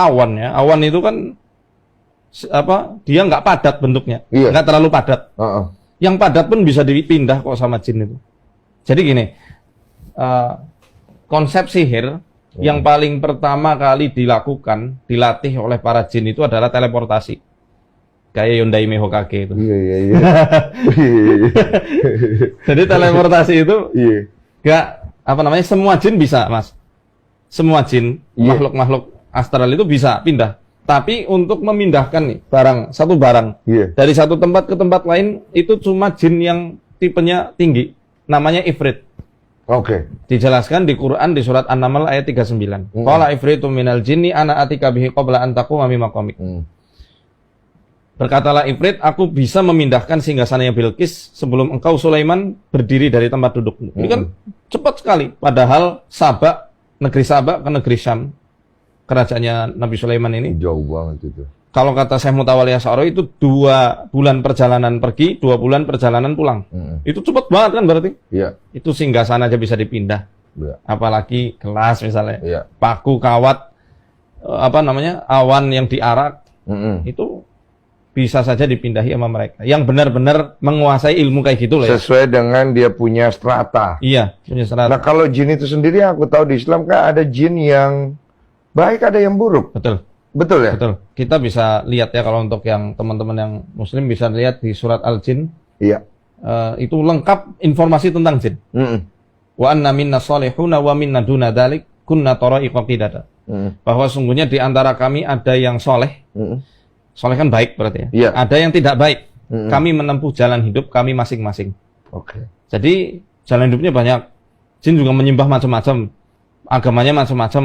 awan ya. Awan itu kan dia nggak padat bentuknya, nggak terlalu padat. Yang padat pun bisa dipindah kok sama jin itu. Jadi gini, konsep sihir yang paling pertama kali dilatih oleh para jin itu adalah teleportasi. Kayak Yondaime Hokage itu. Iya. Jadi teleportasi itu semua jin bisa, Mas. Semua jin, makhluk-makhluk astral itu bisa pindah. Tapi untuk memindahkan nih satu barang dari satu tempat ke tempat lain itu cuma jin yang tipenya tinggi, namanya ifrit. Dijelaskan di Quran di surat An-Naml ayat 39. Qala ifritum minal jinni ana atika bihi qabla an taquma min maqamik. Berkatalah ifrit, aku bisa memindahkan singgasananya Bilqis sebelum engkau Sulaiman berdiri dari tempat dudukmu. Ini kan cepat sekali. Padahal negeri Sabak ke negeri Syam, kerajaannya Nabi Sulaiman ini jauh banget itu. Kalau kata Syekh Mutawalli Asy'ari itu 2 bulan perjalanan pergi, 2 bulan perjalanan pulang. Itu cepat banget kan berarti? Iya. Itu singgah sana aja bisa dipindah. Apalagi gelas misalnya, paku, kawat, awan yang diarak, itu bisa saja dipindahi sama mereka. Yang benar-benar menguasai ilmu kayak gitu loh ya. Sesuai dengan dia punya strata. Iya, punya strata. Nah kalau jin itu sendiri aku tahu di Islam kan ada jin yang baik, ada yang buruk. Betul ya? Betul. Kita bisa lihat ya kalau untuk yang teman-teman yang muslim bisa lihat di surat Al-Jin. Iya. Itu lengkap informasi tentang jin. Wa anna minna shalihuna wa minna duna dzalik kunna tara'iqa qidada. Bahwa sungguhnya di antara kami ada yang soleh. Soleh kan baik berarti ya. Ada yang tidak baik. Kami menempuh jalan hidup kami masing-masing. Jadi jalan hidupnya banyak. Jin juga menyembah macam-macam. Agamanya macam-macam.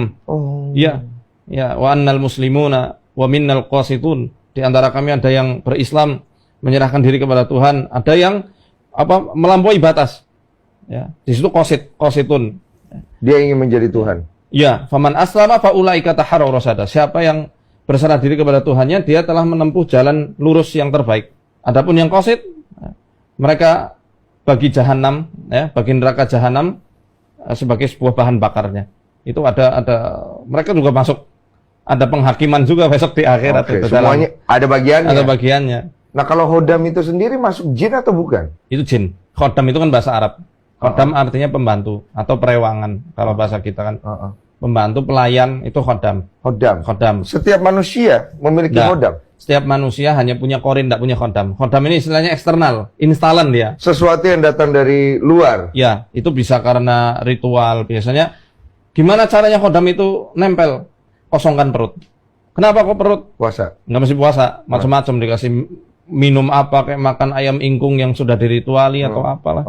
Iya. Ya, wa annal muslimuna wa minnal qasitun. Di antara kami ada yang berislam, menyerahkan diri kepada Tuhan, ada yang melampaui batas. Ya, di situ qasitun. Dia ingin menjadi Tuhan. Ya, faman aslama fa ulaika taharraw rasada. Siapa yang berserah diri kepada Tuhannya, dia telah menempuh jalan lurus yang terbaik. Adapun yang qasit, mereka bagi jahanam, ya, bagi neraka jahanam sebagai sebuah bahan bakarnya. Itu ada mereka juga masuk, ada penghakiman juga besok di akhirat. Semuanya ada bagiannya. Ada bagiannya. Nah kalau Khodam itu sendiri masuk jin atau bukan? Itu jin. Khodam itu kan bahasa Arab. Khodam artinya pembantu atau perewangan kalau bahasa kita kan. Pembantu, pelayan, itu khodam. Khodam. Setiap manusia memiliki khodam? Setiap manusia hanya punya korin, tidak punya khodam. Khodam ini istilahnya eksternal, instalan dia. Sesuatu yang datang dari luar? Ya, itu bisa karena ritual. Biasanya, gimana caranya khodam itu nempel? Kosongkan perut. Kenapa kok perut? Puasa? Nggak mesti puasa, macam-macam. Dikasih minum apa, kayak makan ayam ingkung yang sudah dirituali atau apalah.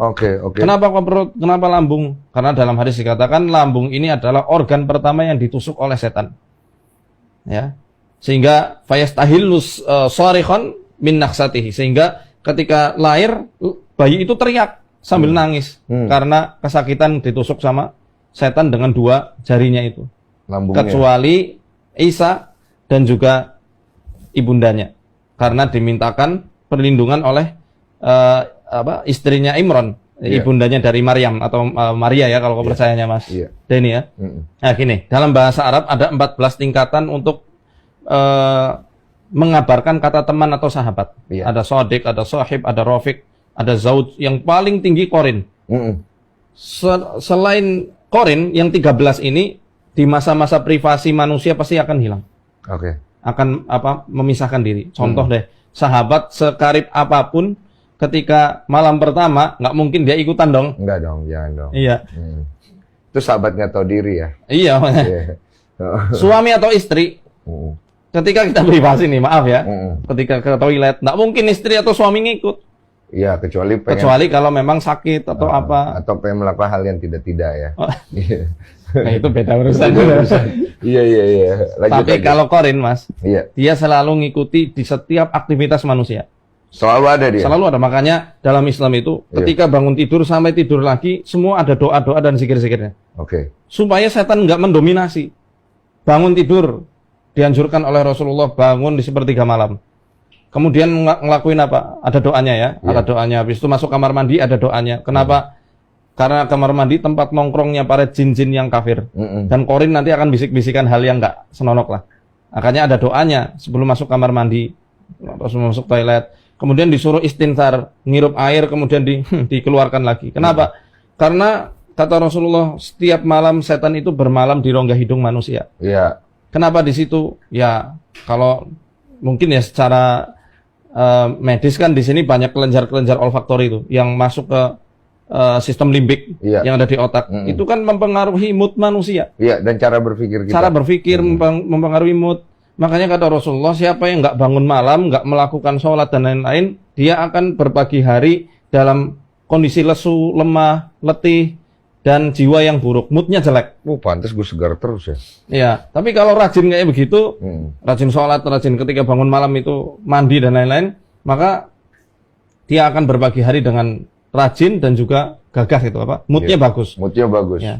Kenapa kok perut? Kenapa lambung? Karena dalam hadis dikatakan lambung ini adalah organ pertama yang ditusuk oleh setan. Ya, sehingga fayastahillus sharikhan min nakhsatihi, sehingga ketika lahir bayi itu teriak sambil nangis karena kesakitan ditusuk sama setan dengan 2 jarinya itu. Lambungnya. Kecuali Isa dan juga ibundanya. Karena dimintakan perlindungan oleh istrinya Imran, ibundanya dari Maryam atau Maria ya kalau percayanya Mas Denny ya. Nah gini, dalam bahasa Arab ada 14 tingkatan untuk mengabarkan kata teman atau sahabat. Ada sodik, ada sohib, ada rofik, ada zauj, yang paling tinggi korin. Selain korin yang 13 ini di masa-masa privasi manusia pasti akan hilang. Akan memisahkan diri. Contoh deh, sahabat sekarib apapun ketika malam pertama nggak mungkin dia ikutan dong. Enggak dong, jangan dong. Iya. Itu sahabat nggak tahu diri ya. Iya. Suami atau istri, ketika kita privasi nih, maaf ya, ketika ke toilet nggak mungkin istri atau suami ngikut. Iya, kecuali kalau memang sakit atau apa. Atau pengen melakukan hal yang tidak ya. Nah itu beda urusan juga. Iya. Tapi kalau korin Mas, dia selalu ngikuti di setiap aktivitas manusia. Selalu ada dia? Selalu ada, makanya dalam Islam itu ketika bangun tidur sampai tidur lagi, semua ada doa-doa dan zikir-zikirnya. Supaya setan nggak mendominasi. Bangun tidur, dianjurkan oleh Rasulullah bangun di sepertiga malam. Kemudian ngelakuin apa? Ada doanya ya, ada doanya. Habis itu masuk kamar mandi, ada doanya. Kenapa? Karena kamar mandi tempat nongkrongnya para jin-jin yang kafir. Dan korin nanti akan bisik-bisikan hal yang nggak senonok lah. Makanya ada doanya sebelum masuk kamar mandi, sebelum masuk toilet. Kemudian disuruh istinthar, ngirup air, kemudian dikeluarkan lagi. Kenapa? Karena kata Rasulullah, setiap malam setan itu bermalam di rongga hidung manusia. Iya. Kenapa di situ? Ya, kalau mungkin ya secara medis kan di sini banyak kelenjar-kelenjar olfaktori itu yang masuk ke sistem limbik yang ada di otak. Itu kan mempengaruhi mood manusia. Iya, dan cara berpikir kita. Cara berpikir mempengaruhi mood. Makanya kata Rasulullah, siapa yang nggak bangun malam, nggak melakukan sholat dan lain-lain, dia akan berpagi hari dalam kondisi lesu, lemah, letih, dan jiwa yang buruk, moodnya jelek. Pantes gue segar terus ya. Iya, tapi kalau rajin kayak begitu, rajin sholat, rajin ketika bangun malam itu mandi dan lain-lain, maka dia akan berbagi hari dengan rajin dan juga gagah gitu apa? Moodnya bagus. Moodnya bagus. Ya.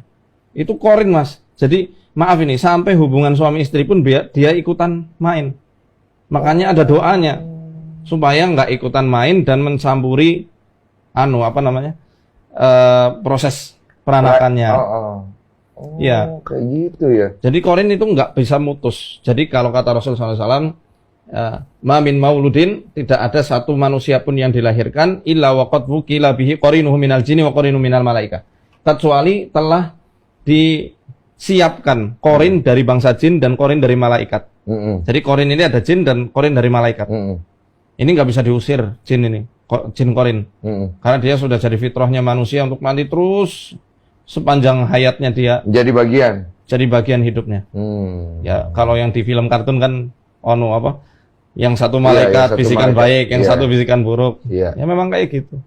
Itu korin mas. Jadi maaf ini sampai hubungan suami istri pun dia ikutan main. Makanya ada doanya supaya nggak ikutan main dan mencampuri proses peranakannya. Ya, kayak gitu ya. Jadi korin itu nggak bisa mutus. Jadi kalau kata Rasulullah SAW, ma min mauludin, tidak ada satu manusia pun yang dilahirkan illa waqad wukila bihi qarinuhu minal jinni wa qarinu minal malaika. Kecuali telah disiapkan korin dari bangsa jin dan korin dari malaikat. Jadi korin ini ada jin dan korin dari malaikat. Ini nggak bisa diusir jin ini, jin korin. Karena dia sudah jadi fitrahnya manusia untuk mati terus sepanjang hayatnya dia. Jadi bagian hidupnya. Ya, kalau yang di film kartun kan yang satu malaikat bisikan baik, yang satu bisikan buruk. Ya memang kayak gitu.